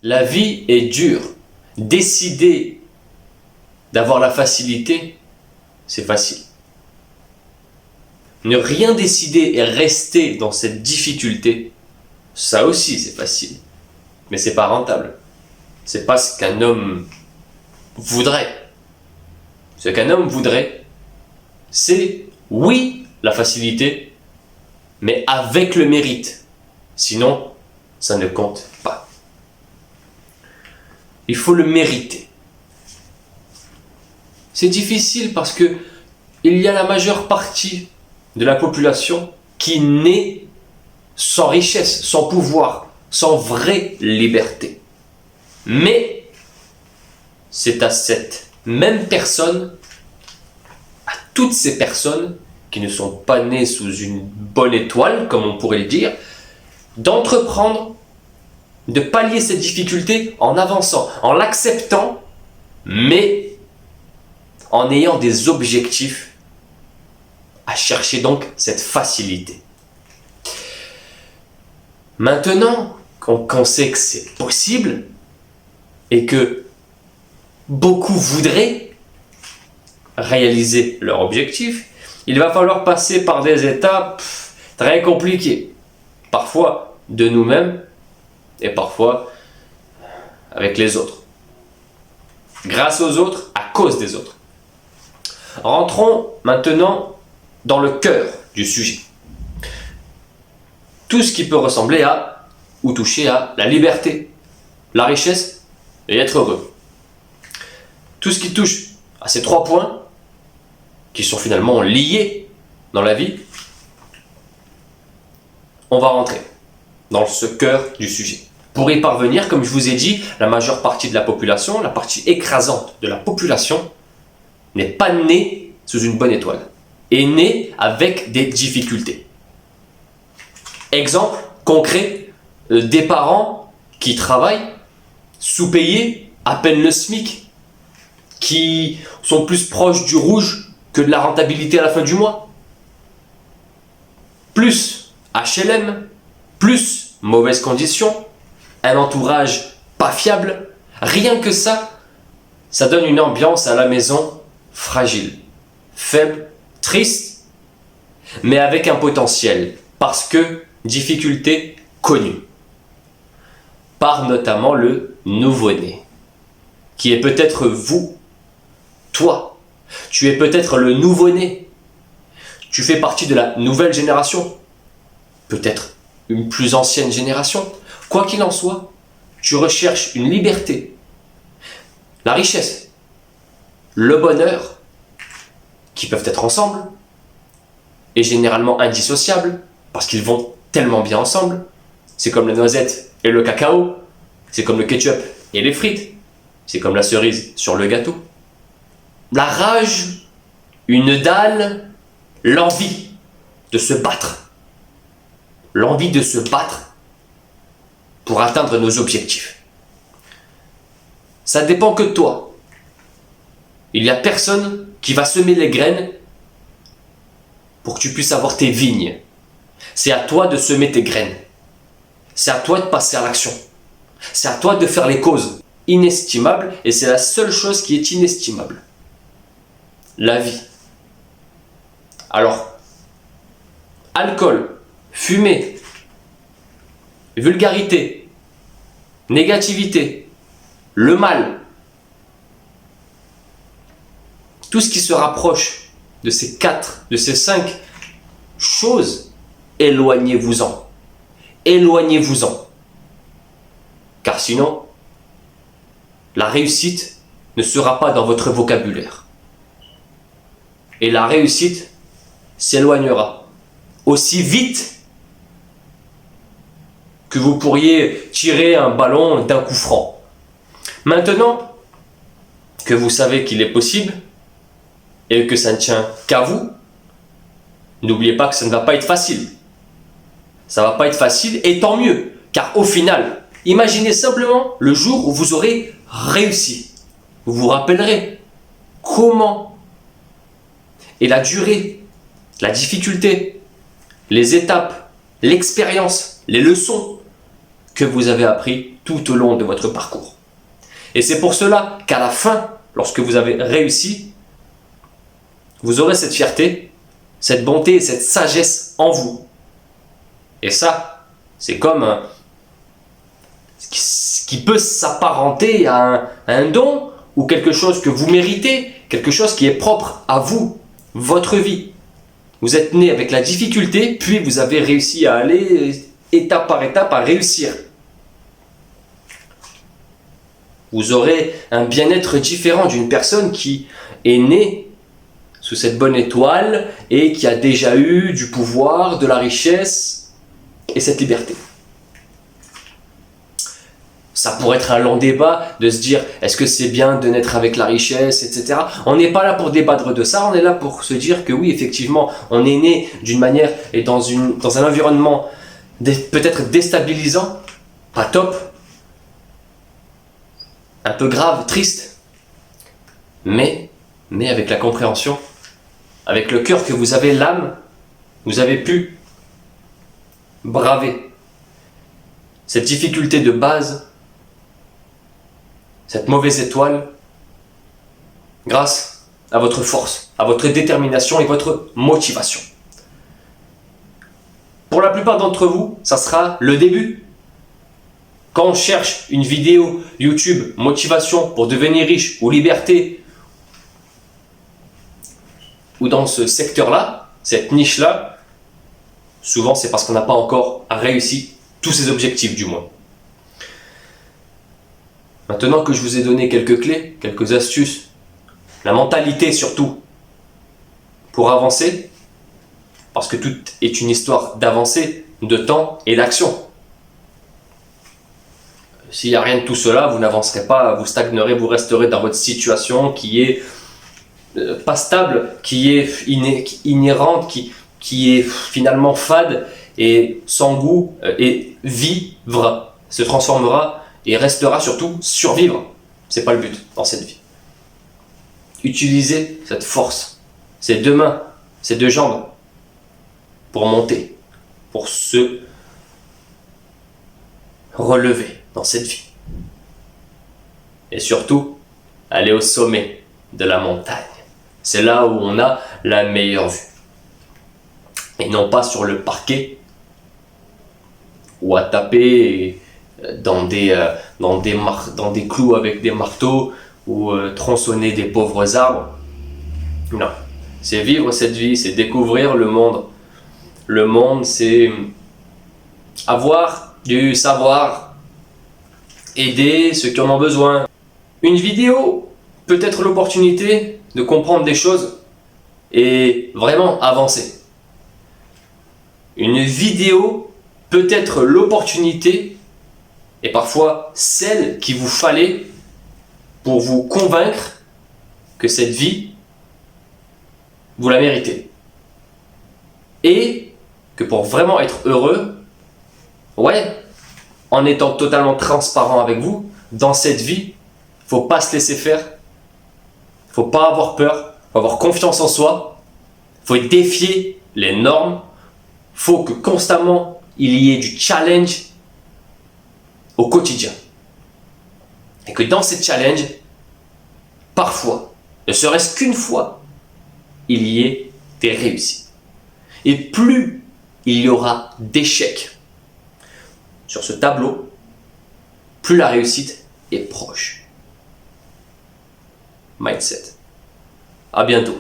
La vie est dure. Décider d'avoir la facilité, c'est facile. Ne rien décider et rester dans cette difficulté, ça aussi c'est facile. Mais c'est pas rentable. C'est pas ce qu'un homme voudrait. Ce qu'un homme voudrait, c'est, oui, la facilité, mais avec le mérite. Sinon, ça ne compte pas. Il faut le mériter. C'est difficile parce que il y a la majeure partie de la population qui naît sans richesse, sans pouvoir, sans vraie liberté. Mais c'est à cette même personne, à toutes ces personnes qui ne sont pas nées sous une bonne étoile, comme on pourrait le dire, d'entreprendre, de pallier cette difficulté en avançant, en l'acceptant, mais en ayant des objectifs à chercher donc cette facilité. Maintenant qu'on sait que c'est possible et que beaucoup voudraient réaliser leur objectif, il va falloir passer par des étapes très compliquées, parfois de nous-mêmes et parfois avec les autres, grâce aux autres, à cause des autres. Rentrons maintenant dans le cœur du sujet. Tout ce qui peut ressembler à ou toucher à la liberté, la richesse et être heureux. Tout ce qui touche à ces 3 points, qui sont finalement liés dans la vie, on va rentrer dans ce cœur du sujet. Pour y parvenir, comme je vous ai dit, la majeure partie de la population, la partie écrasante de la population, n'est pas née sous une bonne étoile, est née avec des difficultés. Exemple concret, des parents qui travaillent sous-payés, à peine le SMIC, qui sont plus proches du rouge que de la rentabilité à la fin du mois. Plus HLM, plus mauvaises conditions, un entourage pas fiable, rien que ça, ça donne une ambiance à la maison fragile, faible, triste, mais avec un potentiel, parce que difficulté connue, par notamment le nouveau-né, qui est peut-être vous, toi, tu es peut-être le nouveau-né, tu fais partie de la nouvelle génération, peut-être une plus ancienne génération, quoi qu'il en soit, tu recherches une liberté, la richesse, le bonheur, qui peuvent être ensemble, et généralement indissociables, parce qu'ils vont tellement bien ensemble. C'est comme la noisette et le cacao, c'est comme le ketchup et les frites, c'est comme la cerise sur le gâteau. La rage, une dalle, l'envie de se battre. L'envie de se battre pour atteindre nos objectifs. Ça dépend que de toi. Il n'y a personne qui va semer les graines pour que tu puisses avoir tes vignes. C'est à toi de semer tes graines. C'est à toi de passer à l'action. C'est à toi de faire les causes inestimables, et c'est la seule chose qui est inestimable. La vie. Alors, alcool, fumée, vulgarité, négativité, le mal, tout ce qui se rapproche de ces 4, de ces 5 choses, éloignez-vous-en. Éloignez-vous-en. Car sinon, la réussite ne sera pas dans votre vocabulaire. Et la réussite s'éloignera aussi vite que vous pourriez tirer un ballon d'un coup franc. Maintenant que vous savez qu'il est possible et que ça ne tient qu'à vous, n'oubliez pas que ça ne va pas être facile. Ça ne va pas être facile, et tant mieux, car au final, imaginez simplement le jour où vous aurez réussi. Vous vous rappellerez comment et la durée, la difficulté, les étapes, l'expérience, les leçons que vous avez appris tout au long de votre parcours. Et c'est pour cela qu'à la fin, lorsque vous avez réussi, vous aurez cette fierté, cette bonté et cette sagesse en vous. Et ça, c'est comme ce qui peut s'apparenter à un don ou quelque chose que vous méritez, quelque chose qui est propre à vous, votre vie. Vous êtes né avec la difficulté, puis vous avez réussi à aller étape par étape à réussir. Vous aurez un bien-être différent d'une personne qui est née sous cette bonne étoile et qui a déjà eu du pouvoir, de la richesse et cette liberté. Ça pourrait être un long débat de se dire est-ce que c'est bien de naître avec la richesse, etc. On n'est pas là pour débattre de ça, on est là pour se dire que oui, effectivement, on est né d'une manière et dans un environnement peut-être déstabilisant, pas top, un peu grave, triste, mais avec la compréhension, avec le cœur que vous avez, l'âme, vous avez pu braver cette difficulté de base, cette mauvaise étoile, grâce à votre force, à votre détermination et votre motivation. Pour la plupart d'entre vous, ça sera le début. Quand on cherche une vidéo YouTube, motivation pour devenir riche ou liberté, ou dans ce secteur-là, cette niche-là, souvent c'est parce qu'on n'a pas encore réussi tous ces objectifs du moins. Maintenant que je vous ai donné quelques clés, quelques astuces, la mentalité surtout, pour avancer, parce que tout est une histoire d'avancée, de temps et d'action. S'il n'y a rien de tout cela, vous n'avancerez pas, vous stagnerez, vous resterez dans votre situation qui est pas stable, qui est inhérente, qui est finalement fade et sans goût, et vivre se transformera et restera surtout survivre. C'est pas le but dans cette vie. Utilisez cette force, ces deux mains, ces deux jambes pour monter, pour se relever dans cette vie. Et surtout, aller au sommet de la montagne. C'est là où on a la meilleure vue. Et non pas sur le parquet ou à taper dans des clous avec des marteaux ou tronçonner des pauvres arbres. Non, c'est vivre cette vie, c'est découvrir le monde. Le monde, c'est avoir du savoir, aider ceux qui en ont besoin. Une vidéo peut être l'opportunité de comprendre des choses et vraiment avancer. Une vidéo peut être l'opportunité et parfois celle qu'il vous fallait pour vous convaincre que cette vie, vous la méritez. Et que pour vraiment être heureux, en étant totalement transparent avec vous, dans cette vie, faut pas se laisser faire, faut pas avoir peur, faut avoir confiance en soi, faut défier les normes, faut que constamment il y ait du challenge au quotidien. Et que dans ces challenges, parfois, ne serait-ce qu'une fois, il y ait des réussites. Et plus il y aura d'échecs sur ce tableau, plus la réussite est proche. Mindset. À bientôt.